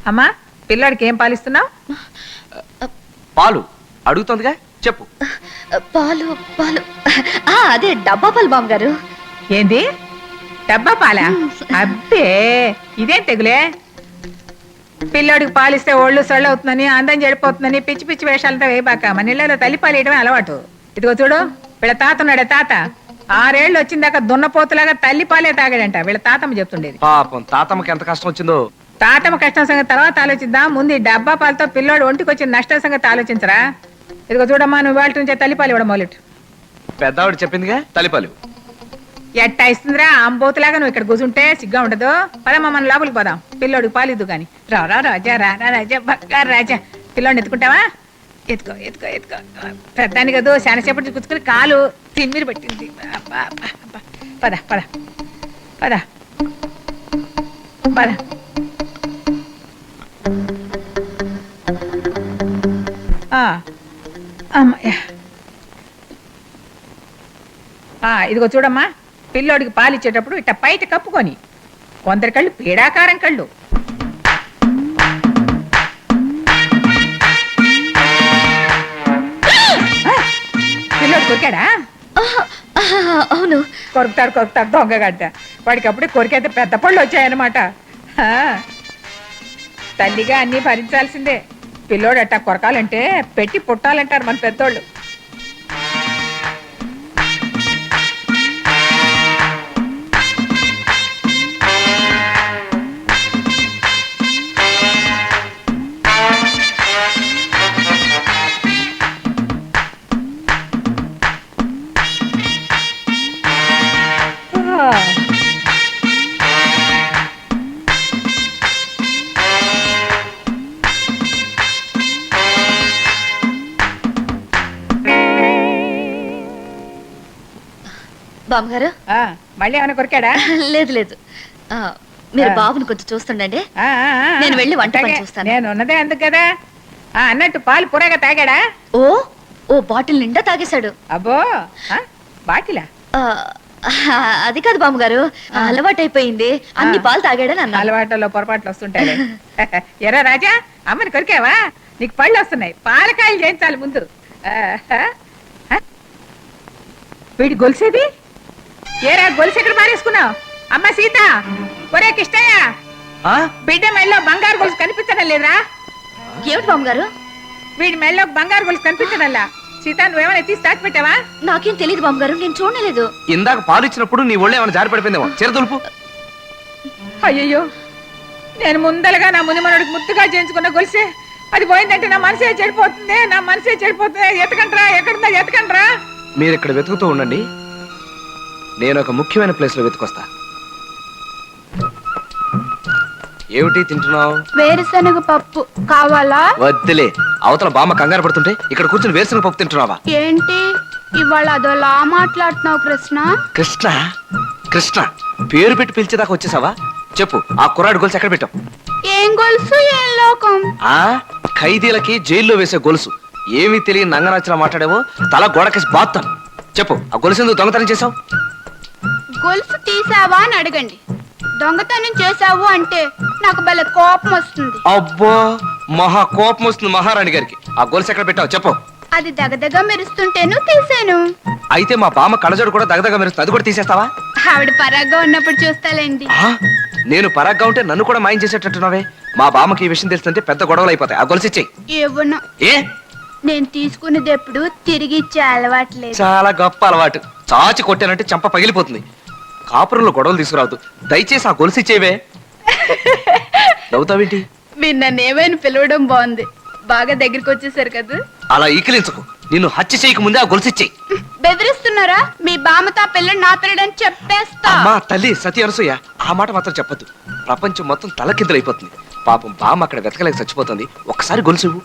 అమ్మా పిల్లాడికి ఏం పాలిస్తున్నావు? పాలు అడుగుతుందిగా చెప్పు. పాలు పాలు అదే డబ్బా పాలు బామ్మగారు. ఏంది డబ్బా పాలా? అబ్బే ఇదేం తెగులే. పిల్లోడికి పాలిస్తే ఒళ్ళు సొళ్ళు అవుతుందని అందం చెడిపోతుందని పిచ్చి పిచ్చి వేషాలతో వేయబాక మన ఇళ్లలో తల్లి పాలు వేయడమే అలవాటు. ఇదిగో చూడు వీళ్ళ తాత ఉన్నాడే, తాత 6 ఏళ్ళు వచ్చిందాక దున్నపోతులాగా తల్లి పాలే తాగాడంట. వీళ్ళ తాతమ్మ చెప్తుండేది. పాపం తాతమ్మకి ఎంత కష్టం వచ్చిందో. తాతమ్మ కష్టం సంగతి తర్వాత ఆలోచిద్దాం, ముందు ఈ డబ్బా పాలతో పిల్లోడు ఒంటికి వచ్చిన నష్టం సంగతి ఆలోచించరా. ఇదిగో చూడమ్మా, నువ్వు వాళ్ళ నుంచే తల్లిపాలు ఇవ్వడం మొదలెట్టు. పెద్దవాడు చెప్పిందిగా తల్లిపాలు. ఎట్టా ఇస్తుందిరా అంబోతులాగా నువ్వు ఇక్కడ కూర్చుంటే సిగ్గా ఉండదు. పదమ్మా మనం లోపలికి పోదాం, పిల్లోడికి పాలిద్దు గాని. రా రాజా రా రాజా బంగారు రాజా. పిల్లోడిని ఎత్తుకుంటావా? ఎత్తుకో ఎత్తుకో ఎత్తుకో. పెద్దాన్ని కదా శానసేపటి కూర్చుకుని కాలు తిమ్మిరి పట్టింది. పద పద పద పద. ఇదిగో చూడమ్మా, పిల్లోడికి పాలిచ్చేటప్పుడు ఇట్ట బయట కప్పుకొని. కొందరి కళ్ళు పీడాకారం కళ్ళు. పిల్లోడు కొరికాడా? అవును కొరుకుతాడు కొరుకుతాడు దొంగగడ్డ. వాడికి అప్పుడే కొరికైతే పెద్ద పళ్ళు వచ్చాయన్నమాట. తల్లిగా అన్నీ భరించాల్సిందే. పిల్లోడు అట్టా కొరకాలంటే పెట్టి పుట్టాలంటారు మన పెద్దోళ్ళు. బామ్మగారు మళ్ళీ ఏమైనా కొరికాడా? లేదు లేదు, మీరు బాబుని కొంచెం చూస్తుండండి, నేను వెళ్ళి వంట పని చూస్తాను. నేను ఉన్నదే అందుకు కదా. అన్నట్టు పాలు పురాగా తాగాడా? ఓ ఓ బాటిల్ నిండా తాగేశాడు. అబ్బో బాటిలా? అది కాదు బామ్మగారు, అలవాటైపోయింది. అన్ని పాలు తాగాడని అన్న. అలవాట్లలో పొరపాట్లు వస్తుంటాయి. ఎరా రాజా, అమ్మని కొరికావా? నీకు పళ్ళు వస్తున్నాయి, పాలకాయలు చేయించాలి ముందు. వీడి గొలుసేది? ఏరా గొలుసు ఎక్కడ మారేసుకున్నావు? అమ్మ సీత, ఒరే కిష్టయ్య, బిడ్డ మెళ్ళో బంగారు గొలుసు కనిపించడం లేదురా? ఏమిటి బామ్మగారు? వీడి మెళ్ళో బంగారు గొలుసు కనిపించడంలా. సీత, నువ్వేమైనా తీసి దాచి పెట్టావా? నాకేం తెలియదు బామ్మగారు, నేను చూడలేదు. ఇందాక పాలు ఇచ్చినప్పుడు నీ ఒళ్ళే ఏమైనా జారి పడిపోయిందేమో. చిరదులుపు. అయ్యయ్యో, నేను ముందలుగా నా మునిమనుడికి ముద్దుగా చేయించుకున్న గొలుసే అది పోయిందంటే నా మనసే చెడిపోతుంది. నా మనసే చెడిపోతుంది. ఎతకండ్రా, ఎక్కడుందా ఎతకండ్రా. మీరు ఇక్కడ వెతుకుతూ ఉండండి, నేను ఒక ముఖ్యమైన ప్లేస్ లో వెతుకొస్తా. ఏమిటి తింటున్నావు? వేరుశనగ పప్పు కావాలా? వద్దులే, అవతల బామ్మ కంగారు పడుతుంటే ఇక్కడ కూర్చుని వేరుశనగ పప్పు తింటున్నావా? ఏంటి ఇవాళ అదోలా మాట్లాడుతున్నావు కృష్ణ? కృష్ణ కృష్ణ పేరు పెట్టి పిలిచేదాకా వచ్చేసావా? చెప్పు, ఆ కుర్రాడు గొలుసు ఎక్కడ పెట్టావు? ఏం గొలుసు ఏం లోకం? ఆ ఖైదీలకి జైల్లో వేసే గొలుసు. ఏమీ తెలియని నంగనచ్చినా మాట్లాడావో తల గోడకేసి బాత్తాను. చెప్పు, ఆ గొలుసు ఎందుకు దొంగతనం చేసావు? గొలుసు తీసావా అని అడగండి. దొంగతనం చేసావు అంటే నాకు భలే కోపం వస్తుంది. అబ్బో, మహా కోపం వస్తుంది మహారాణి గారికి. ఆ గొలుసు ఎక్కడ పెట్టావు చెప్పు. అది దగదగ మెరుస్తుంటేను తీసాను. అయితే మా బామ్మ కళ్ళజోడు కూడా దగదగ మెరుస్తుంది, అది కూడా తీసేస్తావా? ఆవిడ పరాగ్గా ఉన్నప్పుడు చూస్తాలేండి. నేను పరాగ్గా ఉంటే నన్ను కూడా మాయం చేసేటట్టున్నావే. మా బామ్మకి ఈ విషయం తెలుస్తుంటే పెద్ద గొడవలు అయిపోతాయి. ఆ గొలుసు ఇచ్చేయి. ఇవ్వను. ఏ? నేను తీసుకునేది ఎప్పుడు తిరిగి ఇచ్చే అలవాట్లేదు. చాలా గొప్ప అలవాటు. చాచి కొట్టానంటే చంప పగిలిపోతుంది. కాపురంలో గొడవలు తీసుకురావద్దు దయచేసి. ఆ గొలుసు ఇచ్చేవే. నవ్వుతావేంటి? మీరు నన్ను ఏమైనా పిలవడం బాగుంది. బాగా దగ్గరికి వచ్చేసారు కదా. అలా ఈకిలించకు. నిన్ను హత్య చేయక ముందే ఆ గొలుసు ఇచ్చేయి. బెదిరిస్తున్నారా? మీ బామ్మతో ఆ పిల్లని నా పిల్లడని చెప్పేస్తా. అమ్మా తల్లి సతీ అనసూయ, ఆ మాట మాత్రం చెప్పద్దు. ప్రపంచం మొత్తం తలకిందులైపోతుంది. పాపం బామ్మ అక్కడ వెతకలేక చచ్చిపోతుంది. ఒక్కసారి గొలుసు ఇవ్వు.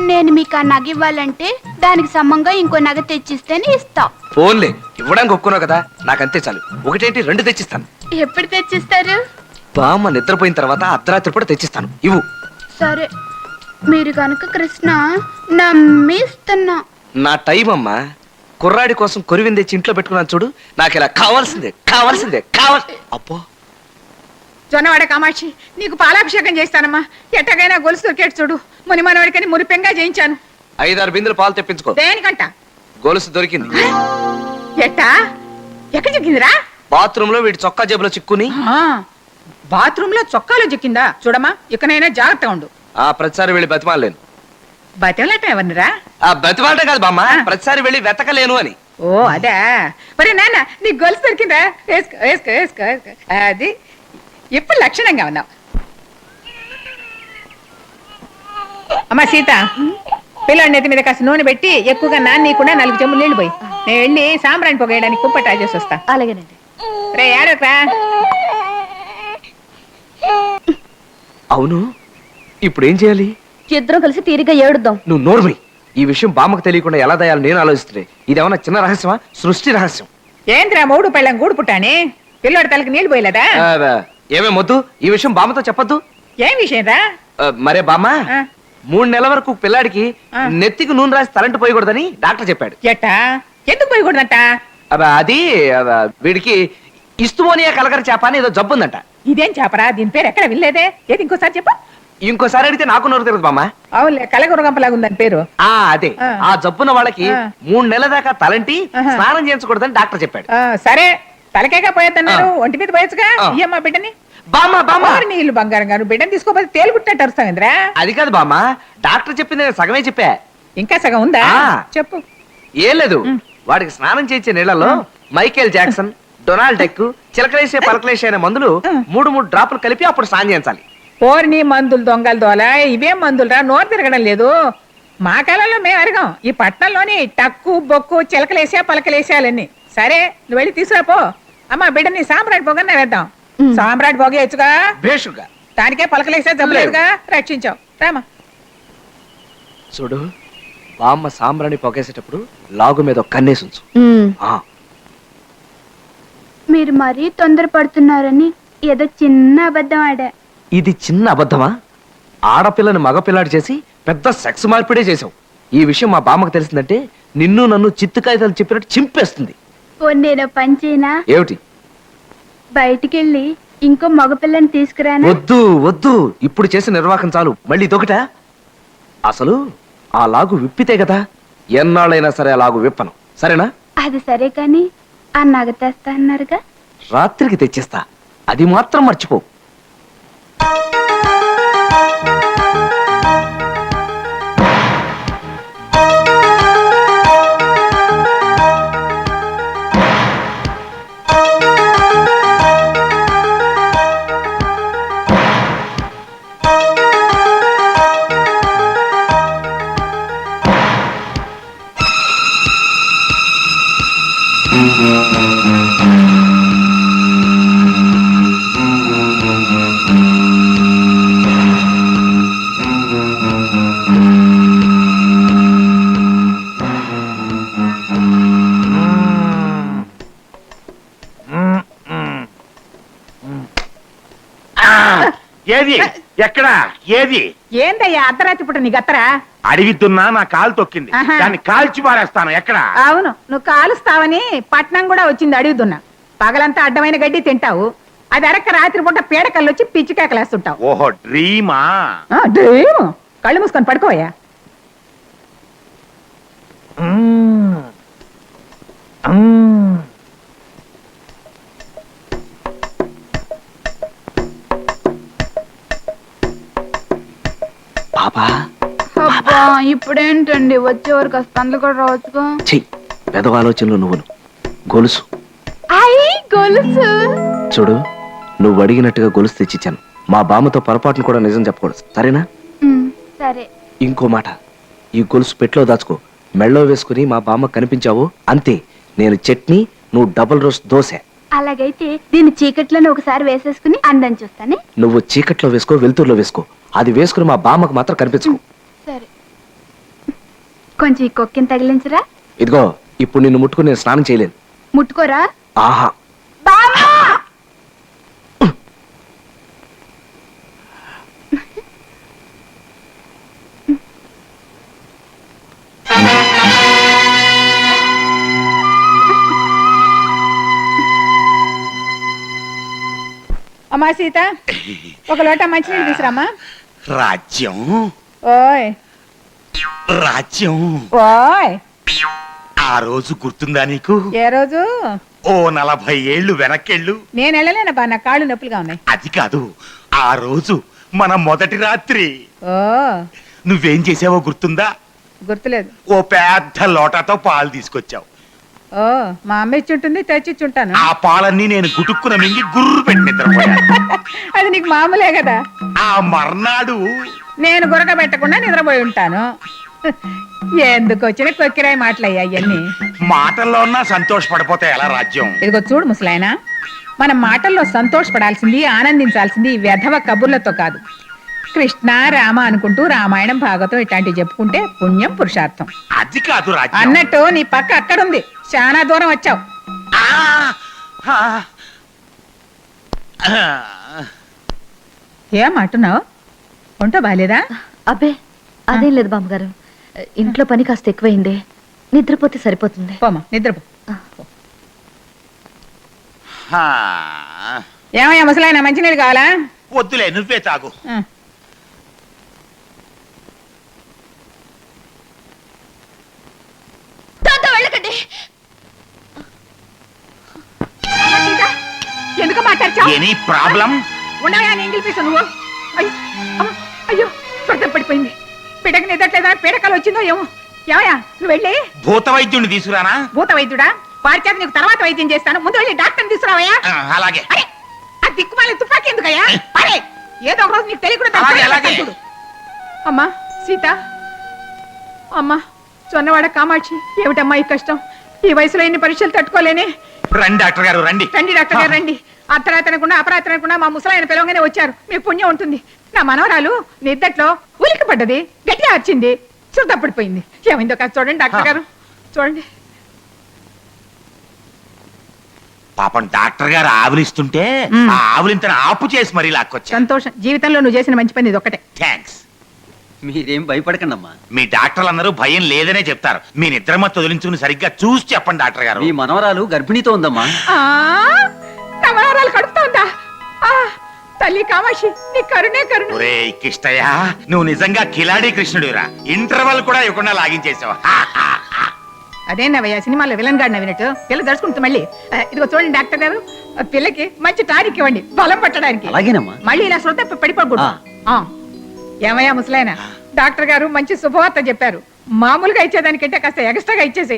నేను మీకు ఆ నగ ఇవ్వాలంటే దానికి సమంగా ఇంకో నగ తెచ్చిస్తేనే ఇస్తా. ఫోన్లే, ఇవ్వడానికి ఒప్పుకున్నావు కదా, నాకంతే చాలు. ఒకటేంటి 2 తెచ్చిస్తాను. ఎప్పుడు తెచ్చిస్తారు? బామ్మ నిద్రపోయిన తర్వాత అర్ధరాత్రి పూట తెచ్చిస్తాను. ఇవ్వు. సరే, మీరు కనుక కృష్ణ నమ్మిస్తున్నా. నా టైం అమ్మా. కుర్రాడి కోసం కొరివింది తెచ్చి ఇంట్లో పెట్టుకున్నాను చూడు. నాకు ఇలా కావాల్సిందే కావాల్సిందే కావాలి. అబ్బో, జొన్నవాడ కామాక్షి నీకు పాలాభిషేకం చేస్తానమ్మా ఎట్టగైనా గొలుసు దొరికేట్టు చూడు ముని మనవాడికని మురిపెంగా చేయించాను 5-6 బిందెలు పాలు తెప్పించుకో. దేనికంట గొలుసు దొరికింది. ఎట్టా ఎక్కడ చిక్కిందిరా బాత్రూమ్ లో వీడి చొక్కా జేబులో చిక్కుని. బాత్రూమ్ లో చొక్కాలో చిక్కిందా చూడమ్మా ఇకనైనా జాగ్రత్తగా ఉండు. ప్రతిసారి వెళ్ళి బతిమాలేను. బతిమలట ఎవరినిరా? బతిమాలటే కాదు బామ్మ, ప్రతిసారి వెళ్ళి వెతకలేను అని. ఓ అదే మరి నాన్న నీ గొలుసు దొరికిందా? వేసుకో వేసుకో వేసుకో వేసుకో. అది ఎప్పుడు లక్షణంగా ఉన్నావు. అమ్మా సీత పిల్లాడి నెత్తి మీద కాస్త నూనె పెట్టి ఎక్కువగా నాన్నీకుండా 4 చెంబులు నీళ్ళు పోయి నేను వెళ్ళి సాంబ్రాణి పొగేయడానికి కుప్ప ట్రై చేసి వస్తా. అలాగేనండి. రే ఏడోకరా. అవును, ఇప్పుడు ఏం చేయాలి? ఇద్దరం కలిసి తీరిగా ఏడుద్దాం. నువ్వు నోర్మి. ఈ విషయం బామ్మకు తెలియకుండా ఎలా దయాలి నేను ఆలోచిస్తుంటే ఇదేమన్నా చిన్న రహస్యమా, సృష్టి రహస్యం? ఏంద్రా మూడు పెళ్ళం గూడు పుట్టాని పిల్లోడి తలకి నీళ్ళు పోయలేదా? ఏమే మొద్దు, ఈ విషయం బామ్మతో చెప్పొద్దు. ఏం విషయం రా? మరే బామ్మ, ఆ. 3 నెలల వరకు పిల్లాడికి ఆ. నెత్తికి నూనె రాసి తలంటి పోయకూడదని డాక్టర్ చెప్పాడు. ఎట్టా ఎందుకు పోయకూడదంట? అది వీడికి ఇస్తుమోనియా కలగర చేప అని ఏదో జబ్బు ఉందంట. ఇదేం చేపరా? దీని పేరు ఎక్కడ వినలేదే. ఏది ఇంకోసారి చెప్పు. ఇంకోసారి అడిగితే నాకు నోరు తిరగదు బామ్మ. అవునులే కలగురగంపలాగా ఉందని పేరు. అదే ఆ. ఆ జబ్బున వాళ్ళకి ఆ. 3 నెలల దాకా తలంటి ఆహా. స్నానం చేయించకూడదని డాక్టర్ చెప్పాడు. సరే తలకేగా పోయేద్దన్నారు, ఆ. ఒంటి మీద పోయొచ్చుగా. ఆ. ఇయ్యమ్మా బిడ్డని. బామ్మ బామ్మ, నీళ్ళు బంగారం గారు బిడ్డని తీసుకోపోతే తేలిపుట్టినట్టు అరుస్తావేంద్రా? అది కాదు బామ్మ, డాక్టర్ చెప్పింది నేను సగమే చెప్పా. ఇంకా సగం ఉందా? ఆ. చెప్పు. ఏం లేదు, వాడికి స్నానం చేయించే నీళ్లలో మైకేల్ జాక్సన్, డొనాల్డ్ డెక్, చిలకలేసే పలకలేసే అనే మందులు 3 డ్రాపులు కలిపి అప్పుడు స్నానం చేయించాలి. పోరిని మందులు దొంగలు దోల ఇవేం మందులురా? నోరు తిరగడం లేదు. మా కాలంలో మేము అరగం. ఈ పట్నంలోని టక్కు బొక్కు చిలకలేసా పలకలేసాలన్నీ. సరే నువ్వు వెళ్ళి తీసుకురాపో. అమ్మా బిడ్డని సాంబ్రాట్ పొగన్నా వేద్దాం. సాంబ్రాట్ పొగేయచ్చుగా. బేషుగా దానికే పలకలేసా జబ్బులేదుగా. రక్షించావు రామా. చూడు, బామ్మ సాంబ్రాణి పొగేసేటప్పుడు లాగు మీద ఒక కన్నేసి ఉంచు. ఆ, మీరు మరీ తొందరపడుతున్నారని ఏదో చిన్న అబద్ధం ఆడా. ఇది చిన్న అబద్ధమా? ఆడపిల్లని మగపిల్లాడు చేసి పెద్ద సెక్స్ మార్పిడే చేసావు. ఈ విషయం మా బామ్మకు తెలిసిందంటే నిన్ను నన్ను చిత్తు కాగితాలు చెప్పినట్టు చింపేస్తుంది. నేను పంచేనా? ఏమిటి? బయటికెళ్ళి ఇంకో మగపిల్లని తీసుకురానా? వద్దు వద్దు, ఇప్పుడు చేసిన నిర్వాహకం చాలు. మళ్ళీ ఇదొకట. అసలు ఆ లాగు విప్పితే కదా. ఎన్నాళ్ళైనా సరే ఆ లాగు విప్పను, సరేనా? అది సరే కాని ఆ నగ తెస్తా అన్నారుగా. రాత్రికి తెచ్చిస్తా, అది మాత్రం మర్చిపో. ఏది ఎక్కడ ఏది? ఏందయ్యా అర్ధరాత్రి పుట్ట నీ గత్తరా? అడిగితున్నా నా కాలు తొక్కింది, ఆహా. దాన్ని కాల్చి పారేస్తాను. ఎక్కడ? అవును నువ్వు కాలుస్తావని పట్నం కూడా వచ్చింది అడుగుతున్నా. పగలంతా అడ్డమైన గడ్డి తింటావు, అది అరక్క రాత్రి పూట పీడకల్లు వచ్చి పిచ్చి కేకలేస్తుంటావు. ఓహో డ్రీమా? డ్రీమ్. కళ్ళు మూసుకొని పడుకోవయ్యా. పాపా అబ్బా ఇప్పుడేంటండి, వచ్చే వరకు వస్తాను కూడా రావచ్చుగా. చెయ్యి పెదవ ఆలోచనలు నువ్వును. గొలుసు అయ్యి గొలుసు. చూడు, నువ్వు అడిగినట్టుగా గొలుసు తెచ్చిచ్చాను. మా బామ్మతో పొరపాటును కూడా నిజం చెప్పకూడదు, సరేనా? సరే. ఇంకో మాట, ఈ గొలుసు పెట్లో దాచుకో. మెళ్ళో వేసుకుని మా బామ్మ కనిపించావు అంతే, నేను చట్నీ, నువ్వు డబుల్ రోస్ట్ దోశ. అలాగైతే దీన్ని చీకట్లోనే ఒకసారి వేసేసుకుని అందం చూస్తానే. నువ్వు చీకట్లో వేసుకో, వెలుతురులో వేసుకో. అది వేసుకుని మా బామ్మకు మాత్రం కనిపించుకో. సరే. కొంచెం ఈ కొక్కిని తగిలించరా. ఇదిగో, ఇప్పుడు నిన్ను ముట్టుకుని నేను స్నానం చేయలేను. ముట్టుకోరా. ఆహా. అమ్మా సీత ఒక లోట మంచినీళ్ళు తీసురామ్మా. రాజ్యం ఓయ్ రాజ్యం ఓయ్ ఆ రోజు గుర్తుందా నీకు? ఏ రోజు? ఓ 40 ఏళ్ళు వెనక్కెళ్ళు. నేను వెళ్ళలేనబ్బా, నా కాళ్ళు నొప్పులుగా ఉన్నాయి. అది కాదు, ఆ రోజు మన మొదటి రాత్రి ఓ నువ్వేం చేసావో గుర్తుందా? గుర్తులేదు. ఓ పెద్ద లోటాతో పాలు తీసుకొచ్చావు. ఓ మా అమ్మ ఇచ్చి ఉంటుంది, తెచ్చి ఉంటాను. ఆ పాలన్నీ నేను గుటుక్కున మింగి గుర్రు పెట్టి నిద్రపోయాను. అది నీకు మామూలే కదా. ఆ మర్నాడు నేను గురక పెట్టకుండా నిద్రపోయి ఉంటాను. ఎందుకు వచ్చిన కొక్కిరాయి మాటలయ్యా ఇవన్నీ. మాటల్లో ఉన్నా సంతోషపడిపోతే ఎలా రాజ్యం? ఇదిగో చూడు ముసలాయన, మన మాటల్లో సంతోషపడాల్సింది, ఆనందించాల్సింది ఈ వెధవ కబుర్లతో కాదు. కృష్ణ రామ అనుకుంటూ రామాయణం భాగవతం ఇట్లాంటివి చెప్పుకుంటే పుణ్యం పురుషార్థం. అది కాదు రాజ్యం. అన్నట్టు నీ పక్క అక్కడుంది, చాలా దూరం వచ్చావు. ఆ, ఆ, ఆ. ఏం అంటున్నావు? ఒంటో బాలేదా? అబ్బే అదేం లేదు బామ్మగారు, ఇంట్లో పని కాస్త ఎక్కువైంది, నిద్రపోతే సరిపోతుంది. పోమా నిద్రపో. ఆ. ఏమయ్యా ముసలాయన, మంచినీళ్ళు కావాలా? వద్దులే, నువ్వే తాగు. ఆ. తాత వెళ్ళకండి. ఎందుకు మాట్లాడచావు? Any problem? ఉండవా నీ ఇంగిల్ పీసు నువ్వు? అయ్యో అమ్మ, అయ్యో స్వర్గం పడిపోయింది. పిడకి నిద్రట్లేదా, పీడకలు వచ్చిందో ఏమో. ఏమయ్యా నువ్వు వెళ్ళి భూత వైద్యుడిని తీసుకురానా? భూత వైద్యుడా? వారి చేత నీకు తర్వాత వైద్యం చేస్తాను, ముందు వెళ్ళి డాక్టర్ని తీసుకురావయ్యా. అలాగే. అరే ఆ దిక్కుమాలి తుపాకీ ఎందుకయ్యా? అరే ఏదో ఒక రోజు నీకు తెలియకుండా అలాగే, అలాగే. చూడు. అమ్మా సీత, అమ్మా చొన్నవాడ కామాక్షి, ఏమిటమ్మా ఈ కష్టం? ఈ వయసులో ఇన్ని పరీక్షలు తట్టుకోలేనే. రండి డాక్టర్ గారు, రండి. రండి డాక్టర్ గారు రండి. అర్ధరాత్రనకుండా అపరాత్రనకుండా మా ముసలాయన పిలవగానే వచ్చారు. మీకు పుణ్యం ఉంటుంది. నా మనవరాలు నిద్దట్లో ఉలికి పడ్డది, గట్టిగా వచ్చింది, చుట్టపడిపోయింది. ఏమైందో కాదు చూడండి డాక్టర్ గారు, చూడండి. పాపం డాక్టర్ గారు ఆవులిస్తుంటే మ్. ఆ ఆవులింతను ఆపు చేసి మరీ లాక్కొచ్చా. సంతోషం, జీవితంలో నువ్వు చేసిన మంచి పని ఇది ఒకటే. థ్యాంక్స్. మీరేం భయపడకండమ్మా. మీ డాక్టర్లందరూ భయం లేదనే చెప్తారు. మీ నిద్రమత్తు వదిలించుకుని సరిగ్గా చూసి చెప్పండి డాక్టర్ గారు. మీ మనవరాలు గర్భిణీతో ఉందమ్మా. ఆ, నా మనవరాలు కడుపుతోందా? ఆ, తల్లి కామాక్షి నీ కరుణే కరుణ. ఒరే కిష్టయ్య, నువ్వు నిజంగా కిలాడి కృష్ణుడిరా. ఇంటర్వల్ కూడా ఇవ్వకుండా లాగించేసావు. అదేనవయ్యా సినిమాలో విలన్ గాడిన వినట్టు పిల్ల దడుచుకుంటుంది మళ్ళీ. ఇదిగో చూడండి డాక్టర్ గారు, ఆ పిల్లకి మంచి టానిక్ ఇవ్వండి బలం పట్టడానికి. అలాగేనమ్మా. మళ్ళీ ఇలా శ్రద్ధ పడిపోకూడదు. ఆ. ఏమయ్యా ముసలాయన, డాక్టర్ గారు మంచి శుభవార్త చెప్పారు. మామూలుగా ఇచ్చేదానికంటే కాస్త ఎక్స్ట్రాగా ఇచ్చేసి.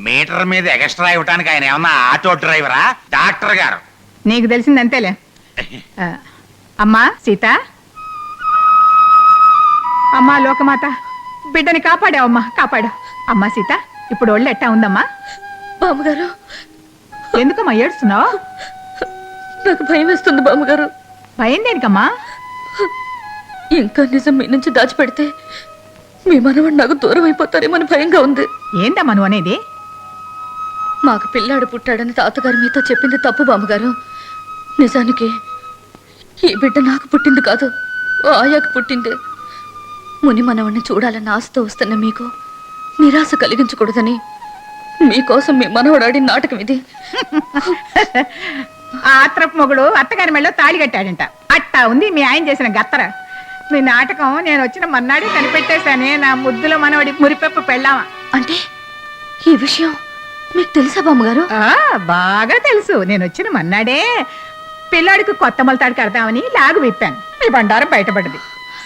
మీటర్ మీద ఎక్స్ట్రా ఇవ్వడానికి ఆయన ఏమన్నా ఆటో డ్రైవరా? డాక్టర్ గారు. నీకు తెలిసింది అంతేలే. అమ్మా సీత, అమ్మా లోకమాత, బిడ్డని కాపాడావమ్మా, కాపాడు. అమ్మా సీత, ఇప్పుడు ఒళ్ళు ఎట్టా ఉందమ్మా? బామ్మగారు ఎందుకమ్మా ఏడుస్తున్నావు? నాకు భయం వేస్తుంది బామ్మగారు. భయం దేనికమ్మా? ఇంకా నిజం మీ నుంచి దాచిపెడితే మీ మనవాడు నాకు దూరం అయిపోతారేమని భయంగా ఉంది. ఏందమ్మా నువ్వు అనేది? మాకు పిల్లాడు పుట్టాడని తాతగారు మీతో చెప్పింది తప్పు బామ్మగారు. నిజానికి ఈ బిడ్డ నాకు పుట్టింది కాదు, ఓ ఆయాకు పుట్టింది. ముని మనవాడిని చూడాలన్న ఆశతో వస్తున్న మీకు నిరాశ కలిగించకూడదని మీకోసం మీ మనవడు ఆడిన నాటకం ఇది. ఆ ఆత్రపు మొగుడు అత్తగారి మెళ్ళో తాళి కట్టాడంట. అట్టా ఉంది మీ ఆయన చేసిన గత్తర. మీ నాటకం నేను వచ్చిన మన్నాడే కనిపెట్టేశానే, నా ముద్దులో మనవడి మురిపెప్పు పెళ్ళామా. అంటే ఈ విషయం మీకు తెలుసా బామ్మగారు? బాగా తెలుసు. నేను వచ్చిన మన్నాడే పిల్లాడికి కొత్త మొలతాడు కడతామని లాగు విప్పాను. మీ బండారం బయటపడ్డది.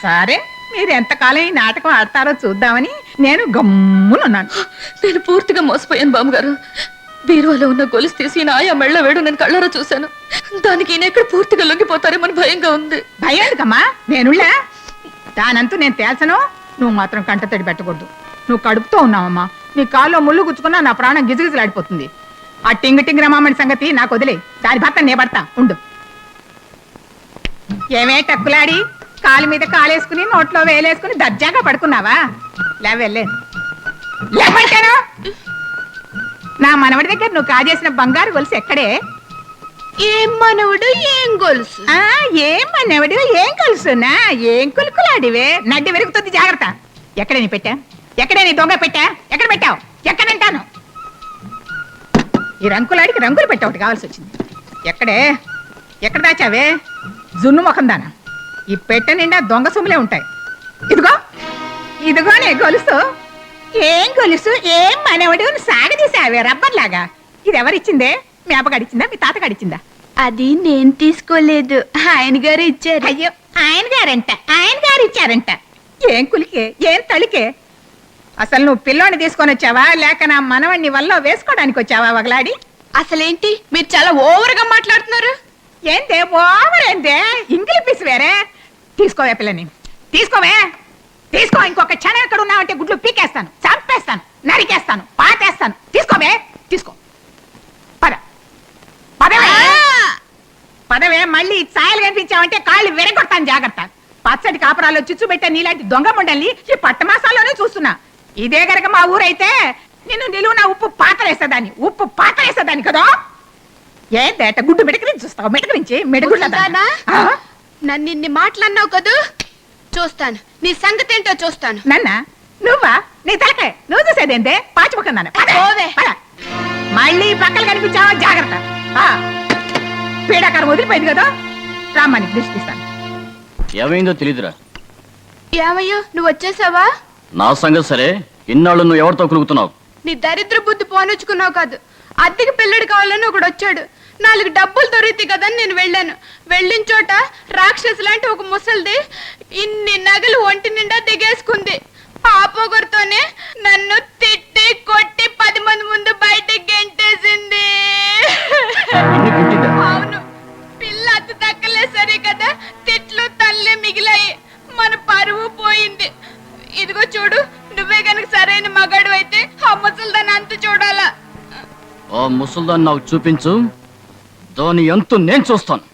సరే మీరు ఎంతకాలం ఈ నాటకం ఆడతారో చూద్దామని నేను గమ్మునున్నాను. నేను పూర్తిగా మోసపోయాను బామ్మగారు. బీరువాలో ఉన్న గొలుసు తీసి నా ఆయా మెళ్ళ వేడు నేను కళ్ళారా చూశాను. దానికి ఈయన ఎక్కడ పూర్తిగా లొంగిపోతారేమని భయంగా ఉంది. భయం ఎందుకమ్మా? నేనుళ్ళా? దానంతూ నేను తేల్చను. నువ్వు మాత్రం కంటతడి పెట్టకూడదు. నువ్వు కడుపుతో ఉన్నావమ్మా. నీ కాల్లో ముళ్ళు గుచ్చుకున్నా నా ప్రాణం గిజగిజలాడిపోతుంది. ఆ టింగ్ టింగ్ రమామని సంగతి నాకు వదిలే. దాని భర్త నే పడతా ఉండు. ఏమే టక్కులాడి కాలు మీద కాలేసుకుని నోట్లో వేలేసుకుని దర్జాగా పడుకున్నావా? లేవెళ్ళే లేవంటాను. నా మనవడి దగ్గర నువ్వు కాజేసిన బంగారు గొలుసు ఎక్కడే? ఏం మనవుడు ఏం గొలుసు? ఏం మనవడి ఏం కలుసునా? ఏం కులుకులాడివే? నడ్డి వెరుగుతుంది, జాగ్రత్త. ఎక్కడే నీ పెట్టా? ఎక్కడే నీ దొంగ పెట్టా? ఎక్కడ పెట్టావు? ఎక్కడంటాను? ఈ రంకులాడికి రంగులు పెట్టా ఒకటి కావాల్సి వచ్చింది. ఎక్కడే? ఎక్కడ దాచావే జున్ను ముఖం దానా ఈ పెట్టె నిండా దొంగ సొమ్ములే ఉంటాయి. ఇదిగో ఇదిగోనే గొలుసు. ఏం గొలుసు ఏం మనవడు సాగదీసావే రబ్బర్ లాగా. ఇది ఎవరిచ్చిందే? మీ అబ్బగాడిచ్చిందా మీ తాతగాడిచ్చిందా? అది నేను తీసుకోలేదు, ఆయన గారు ఇచ్చారు. అయ్యో ఆయన గారు ఇచ్చారంట. ఏం కులికే ఏం తలికే. అసలు నువ్వు పిల్లోని తీసుకొని వచ్చావా లేక నా మనవణ్ణి వల్ల వేసుకోవడానికి వచ్చావా వగలాడి? అసలేంటి మీరు చాలా ఓవర్ గా మాట్లాడుతున్నారు. ఏందే ఓవర్ ఏందే? ఇంగిలి పీసు వేరే. తీసుకోవే పిల్లని తీసుకోవే తీసుకో. ఇంకొక క్షణం ఎక్కడ ఉన్నావంటే గుడ్లు పీకేస్తాను, చంపేస్తాను, నరికేస్తాను, పాతేస్తాను. తీసుకోవే తీసుకో. పద పదవే పదవే. మళ్ళీ ఛాయలు కనిపించావంటే కాళ్ళు విరగొడతాను జాగ్రత్త. పచ్చడి కాపురాల్లో చిచ్చు పెట్టే నీలాంటి దొంగ ముండల్ని ఈ పట్టమాసాల్లోనే చూస్తున్నా. ఇదే గనక మా ఊరైతే నిన్ను నిలువున ఉప్పు పాతరేసేదాన్ని కదా. ఏందేట గుడ్డు మిడకరించి చూస్తావు? మిడకరించి ముసల్దానా? నన్ను ఇన్ని మాటలన్నావు కదూ, చూస్తాను నీ సంగతి ఏంటో చూస్తాను. నన్నా నువ్వా? నీ తలకే నువ్వు చూసేదేందే? పాచిపోకుందాను. పోవే. మళ్ళీ పక్కలు కనిపించావా జాగ్రత్త. పీడాకారం వదిలిపోయింది కదా. రామ్మని దృష్టి తీస్తాను. ఏమైందో తెలీదురా. ఏమయ్యో నువ్వు వచ్చేసావా? నా సంగతి సరే, ఇన్నాళ్ళు నువ్వు ఎవరితో కులుగుతున్నావు? నీ దరిద్ర బుద్ధి పోనొచ్చుకున్నావు కాదు. అద్దెకి పిల్లడు కావాలని ఒకడు వచ్చాడు. 4 డబ్బులు దొరికితే కదని నేను వెళ్ళాను. వెళ్ళిన చోట రాక్షసు లాంటి ఒక ముసలిది ఇన్ని నగలు ఒంటి నిండా దిగేసుకుంది. ఆ పొగరుతోనే నన్ను తిట్టి కొట్టి 10 మంది ముందు బయటికి గెంటేసింది. అవును, పిల్ల అతి దక్కలే సరే కదా, తిట్లు తల్లే మిగిలాయి. మన పరువు పోయింది. ఇదిగో చూడు, నువ్వే గనక సరైన మగాడు అయితే ఆ ముసలిదాన్ని అంత చూడాలా. ఆ ముసల్దాన్ని నాకు చూపించు, దాని ఎంతో నేను చూస్తాను.